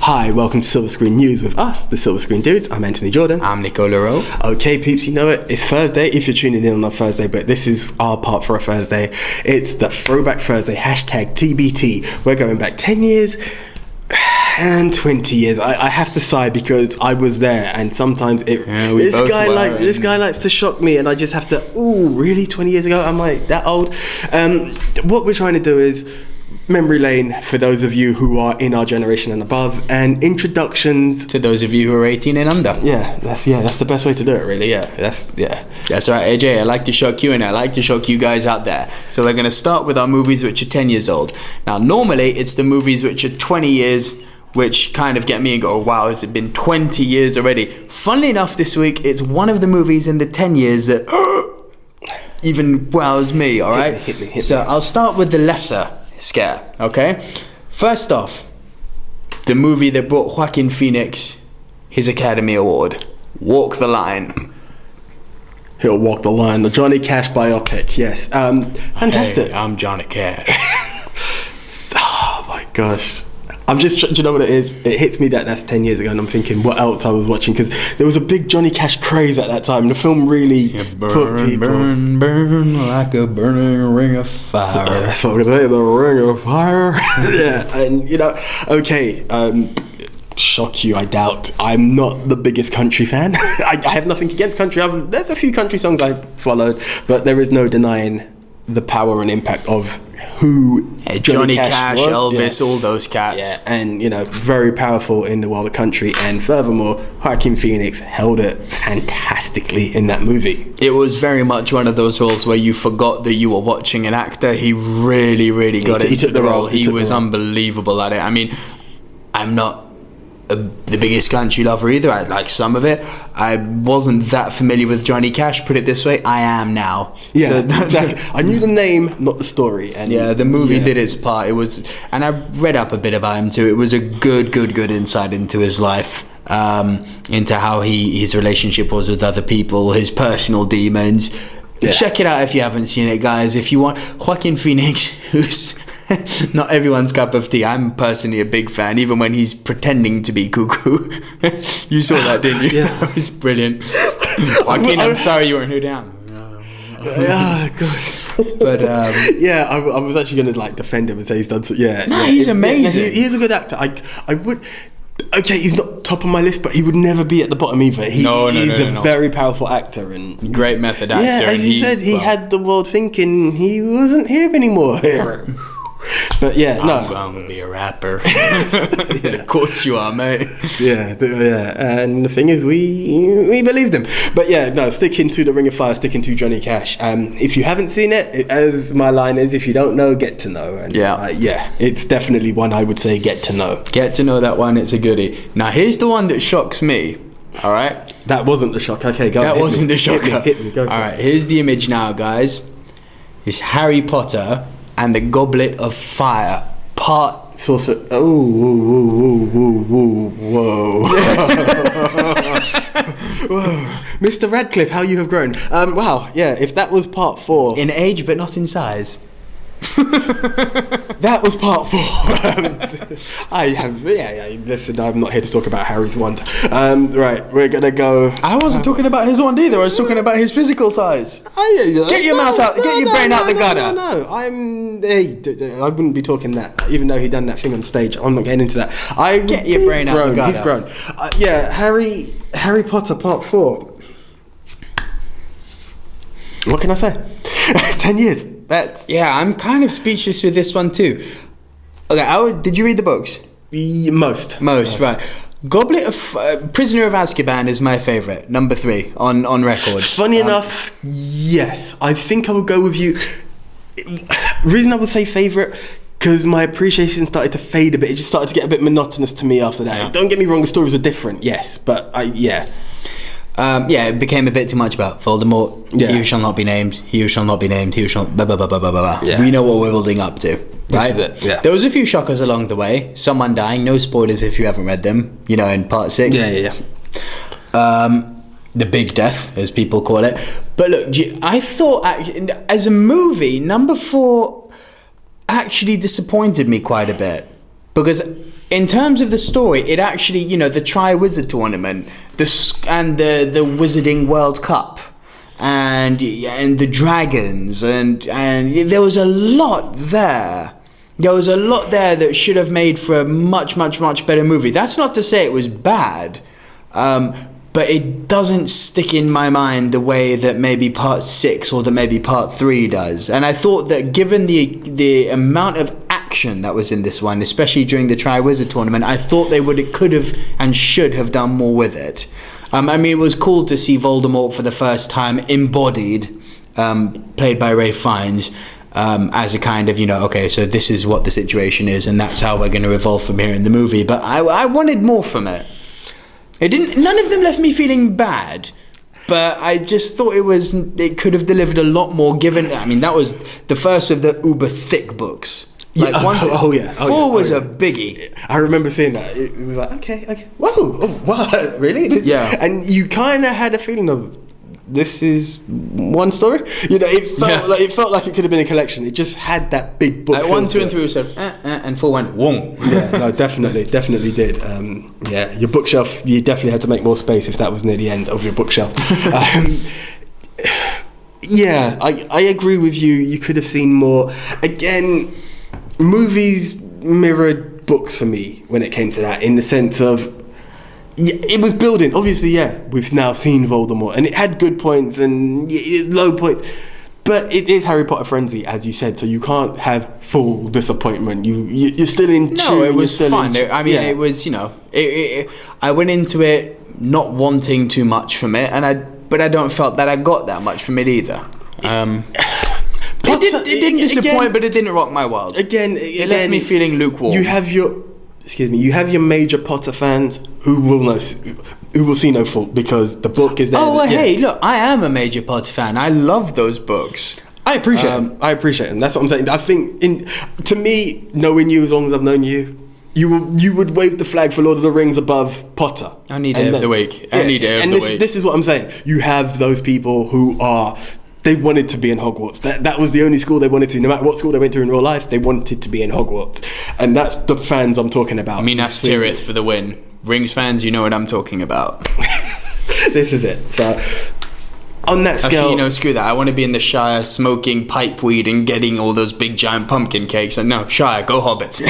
Hi, welcome to Silver Screen News with us, the Silver Screen Dudes. I'm Anthony Jordan. I'm Nicola Rowe. Okay, peeps, you know it. It's Thursday if you're tuning in on a Thursday, but this is our part for a Thursday. It's the Throwback Thursday, hashtag TBT. We're going back 10 years and 20 years. I have to sigh because I was there, and sometimes this guy likes to shock me, and I just have to, really 20 years ago? I'm like that old? What we're trying to do is memory lane for those of you who are in our generation and above, and introductions to those of you who are 18 and under. That's the best way to do it, really. That's right, AJ. I like to shock you, and I like to shock you guys out there. So we're going to start with our movies which are 10 years old. Now, normally it's the movies which are 20 years which kind of get me and go, wow, has it been 20 years already? Funnily enough, this week it's one of the movies in the 10 years that even wows me. All right, hit me. So I'll start with the lesser scare, okay? First off, the movie that brought Joaquin Phoenix his Academy Award, Walk the Line. He'll walk the line. The Johnny Cash biopic, yes. Fantastic. Hey, I'm Johnny Cash. Oh my gosh. I'm just, do you know what it is? It hits me that that's 10 years ago, and I'm thinking what else I was watching, because there was a big Johnny Cash craze at that time. The film really put people... Burn like a burning ring of fire. Yeah, that's what I'm going to say, the ring of fire. Yeah, and shock you, I doubt. I'm not the biggest country fan. I have nothing against country. There's a few country songs I followed, but there is no denying the power and impact of who Johnny Cash was. Elvis, all those cats. Yeah, and very powerful in the world of country. And furthermore, Joaquin Phoenix held it fantastically in that movie. It was very much one of those roles where you forgot that you were watching an actor. He really got into the role. He was unbelievable at it. I mean, I'm not the biggest country lover either. I like some of it. I wasn't that familiar with Johnny Cash, put it this way. I am now. Yeah, exactly. I knew the name, not the story. And the movie did its part. It was, and I read up a bit about him too. It was a good insight into his life, into how his relationship was with other people, his personal demons. Yeah. Check it out if you haven't seen it, guys. If you want, Joaquin Phoenix, who's not everyone's cup of tea. I'm personally a big fan, even when he's pretending to be cuckoo. You saw that, didn't you? Yeah. That was brilliant. Joaquin, I'm sorry you weren't here down. Oh, God. But I was actually going to defend him and say he's done so. He's amazing. He's a good actor. I would. Okay, he's not top of my list, but he would never be at the bottom either. He's a very powerful actor and great method actor. Yeah, and he said he had the world thinking he wasn't here anymore. But I'm gonna be a rapper. Of course you are, mate. Yeah. And the thing is, we believed him. But sticking to the Ring of Fire, sticking to Johnny Cash. If you haven't seen it, as my line is, if you don't know, get to know. And it's definitely one I would say get to know. Get to know that one. It's a goodie. Now here's the one that shocks me. All right. That wasn't the shock. Okay, go. That wasn't the shocker. Hit me. Go. All right. Here's the image now, guys. It's Harry Potter and the Goblet of Fire, part... Whoa. Mr. Radcliffe, how you have grown. Wow, if that was part 4... In age, but not in size. That was part 4. Listen, I'm not here to talk about Harry's wand. Right, we're gonna go. I wasn't talking about his wand either. I was talking about his physical size. Get your mouth out. Get your brain out the gutter. No. I wouldn't be talking that. Even though he done that thing on stage, I'm not getting into that. Get your brain out the gutter. He's grown. Harry Potter part 4. What can I say? 10 years. I'm kind of speechless with this one too. Okay, did you read the books? Most, right. Goblet of Prisoner of Azkaban is my favourite, number 3 on record. Funny enough, yes. I think I will go with you. Reason I would say favourite, because my appreciation started to fade a bit. It just started to get a bit monotonous to me after that. Yeah. Don't get me wrong, the stories were different, yes, but it became a bit too much about Voldemort. He who shall not be named, he who shall not be named, he who shall blah blah blah blah blah blah. Yeah. We know what we're building up to, right? This is it. Yeah. There was a few shockers along the way. Someone dying, no spoilers if you haven't read them. In part 6. The big death, as people call it. But look, I thought as a movie, number 4 actually disappointed me quite a bit, because in terms of the story, it actually, you know, the Tri-Wizard Tournament, the Wizarding World Cup, and the dragons, and there was a lot there. There was a lot there that should have made for a much, much, much better movie. That's not to say it was bad, but it doesn't stick in my mind the way that maybe Part 6 or that maybe Part 3 does. And I thought that given the amount of action that was in this one, especially during the Tri-Wizard Tournament, I thought could have and should have done more with it. I mean, it was cool to see Voldemort for the first time embodied, played by Ralph Fiennes, as a kind of, you know, okay, so this is what the situation is, and that's how we're going to evolve from here in the movie. But I wanted more from it. None of them left me feeling bad, but I just thought it could have delivered a lot more. Given, I mean, that was the first of the uber thick books. Like four was a biggie. I remember seeing that. It was like, okay, whoa, what, really? Yeah, and you kind of had a feeling of, this is one story. You know, it felt like it could have been a collection. It just had that big book. Like 1, 2, and 3 was sort of, and 4 went wong. Yeah, no, definitely did. Your bookshelf. You definitely had to make more space if that was near the end of your bookshelf. I agree with you. You could have seen more. Again, movies mirrored books for me when it came to that, in the sense of, it was building. Obviously, we've now seen Voldemort, and it had good points and low points, but it is Harry Potter frenzy, as you said, so you can't have full disappointment. You're still in tune. No, it was fun. It was, you know, I went into it not wanting too much from it, but I don't felt that I got that much from it either. It didn't disappoint, again, but it didn't rock my world. It left me feeling lukewarm. You have your major Potter fans who will see no fault because the book is there. Oh, well, hey, look, I am a major Potter fan. I love those books. I appreciate them. That's what I'm saying. I think, to me, knowing you as long as I've known you, you would wave the flag for Lord of the Rings above Potter. Any day of the week. This is what I'm saying. You have those people who are... They wanted to be in Hogwarts. That was the only school they wanted to. No matter what school they went to in real life, they wanted to be in Hogwarts. And that's the fans I'm talking about. Minas Tirith for the win. Rings fans, you know what I'm talking about. This is it. So, on that scale... Actually, screw that. I want to be in the Shire smoking pipe weed and getting all those big giant pumpkin cakes. And no, Shire, go Hobbits.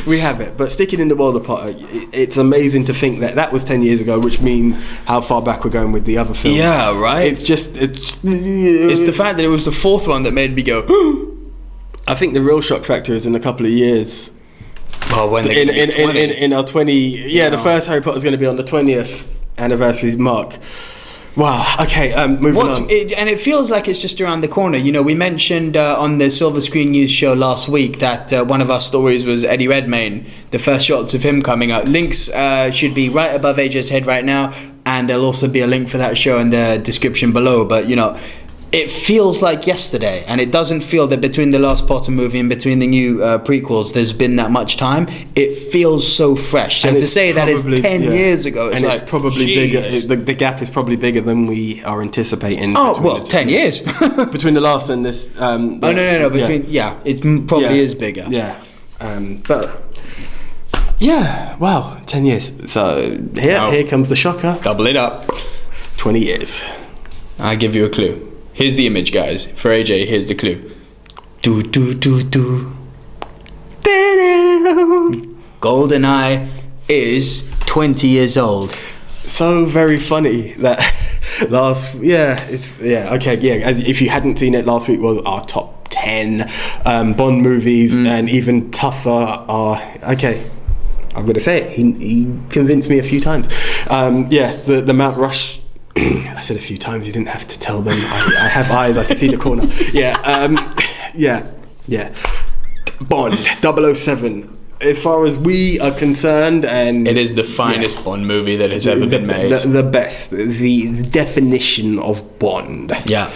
We have it. But sticking in the world of Potter, it's amazing to think that was 10 years ago, which means how far back we're going with the other films. Yeah, right? It's the fact that it was the fourth one that made me go... I think the real shock factor is in a couple of years. Well, when they in our 20... Yeah, the first Harry Potter's going to be on the 20th anniversary mark. Wow. Okay. Moving on. And it feels like it's just around the corner. You know, we mentioned on the Silver Screen News show last week that one of our stories was Eddie Redmayne. The first shots of him coming out. Links should be right above AJ's head right now, and there'll also be a link for that show in the description below. But it feels like yesterday, and it doesn't feel that between the last Potter movie and between the new prequels there's been that much time. It feels so fresh. So to say that it's 10 years ago, it's it's probably bigger. The gap is probably bigger than we are anticipating. Oh, well, 10 years. Between the last and this... no. Between... Yeah, it probably is bigger. Yeah. But... Yeah, wow, 10 years. So here comes the shocker. Double it up. 20 years. I'll give you a clue. Here's the image, guys. For AJ, here's the clue. Do. Goldeneye is 20 years old. So very funny that if you hadn't seen it, last week was our top 10 Bond movies, and even tougher are... Okay, I'm going to say it. He convinced me a few times. The Mount Rush... I said a few times, you didn't have to tell them. I have eyes, I can see the corner. Bond 007. As far as we are concerned, and it is the finest Bond movie that has ever been made. The best, the definition of Bond. Yeah,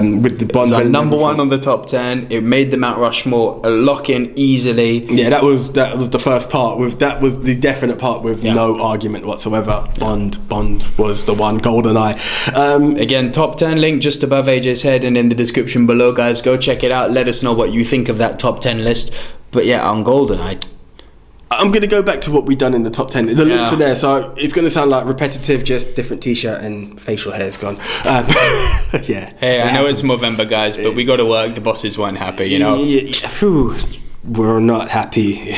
with the Bond. So number one on the top 10. It made the Mount Rushmore a lock-in easily. Yeah, that was the first part. That was the definite part with no argument whatsoever. Bond was the one. Goldeneye. Again, top 10 link just above AJ's head and in the description below, guys. Go check it out. Let us know what you think of that top 10 list. But yeah, on Goldeneye. I'm going to go back to what we've done in the top 10. The links are there, so it's going to sound like repetitive, just different t-shirt and facial hair's gone. Yeah. Hey, I know it's Movember, guys, but we got to work. The bosses weren't happy, you know. We're not happy.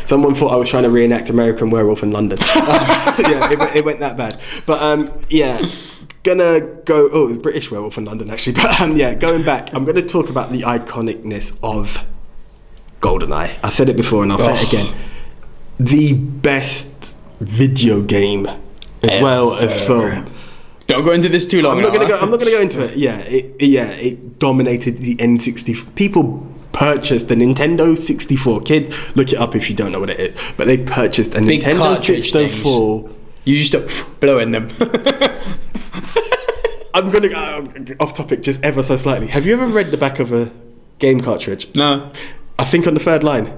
Someone thought I was trying to reenact American Werewolf in London. Yeah, it went that bad. But yeah, gonna go. Oh, it was British Werewolf in London actually. But yeah, going back, I'm gonna talk about the iconicness of Goldeneye. I said it before and I'll say it again. The best video game as well as film. Don't go into this too long. I'm not gonna go into it. It dominated the N64. People purchased the Nintendo 64. Kids, look it up if you don't know what it is. But they purchased a Nintendo 64. You used to blow in them. I'm gonna go off topic just ever so slightly. Have you ever read the back of a game cartridge? No. I think on the third line,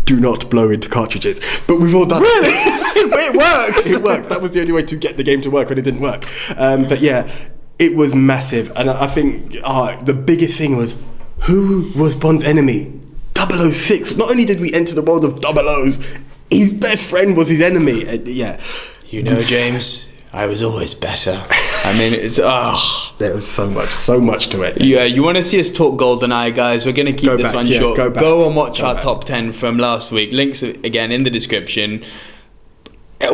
do not blow into cartridges. But we've all done really? It works. It works. That was the only way to get the game to work when it didn't work. But yeah, it was massive. And I think the biggest thing was, who was Bond's enemy? 006. Not only did we enter the world of 00s, his best friend was his enemy. Yeah. You know, James, I was always better. I mean, it's there was so much to it. Yeah, you want to see us talk Goldeneye, guys? We're going to keep this one short. Go and watch our top 10 from last week. Links again in the description.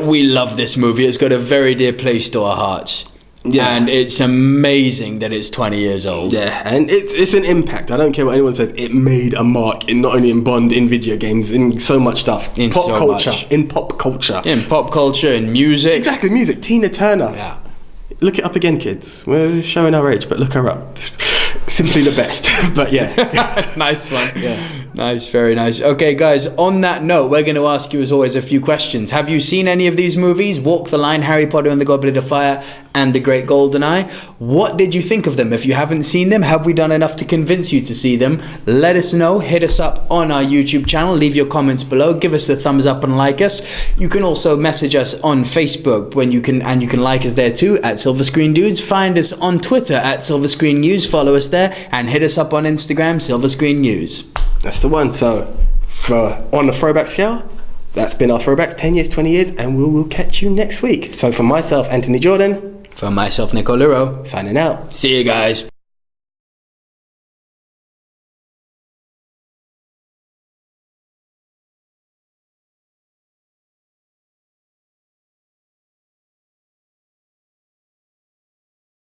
We love this movie. It's got a very dear place to our hearts. Yeah. And it's amazing that it's 20 years old. Yeah, and it's an impact. I don't care what anyone says. It made a mark in not only in Bond, in video games, in so much stuff. In pop culture. In pop culture. In pop culture, in music. Exactly, music. Tina Turner. Yeah. Look it up again, kids. We're showing our age, but look her up. Simply the best. But yeah. Nice one. Yeah. Nice, very nice. Okay, guys, on that note, we're going to ask you, as always, a few questions. Have you seen any of these movies? Walk the Line, Harry Potter and the Goblet of Fire, and The Great Goldeneye. What did you think of them? If you haven't seen them, have we done enough to convince you to see them? Let us know. Hit us up on our YouTube channel. Leave your comments below. Give us the thumbs up and like us. You can also message us on Facebook you can like us there too at Silver Screen Dudes. Find us on Twitter at Silver Screen News. Follow us there and hit us up on Instagram, Silver Screen News. That's the one. So on the throwback scale, that's been our throwbacks, 10 years, 20 years, and we will catch you next week. So for myself, Anthony Jordan. For myself, Nico Lero. Signing out. See you guys.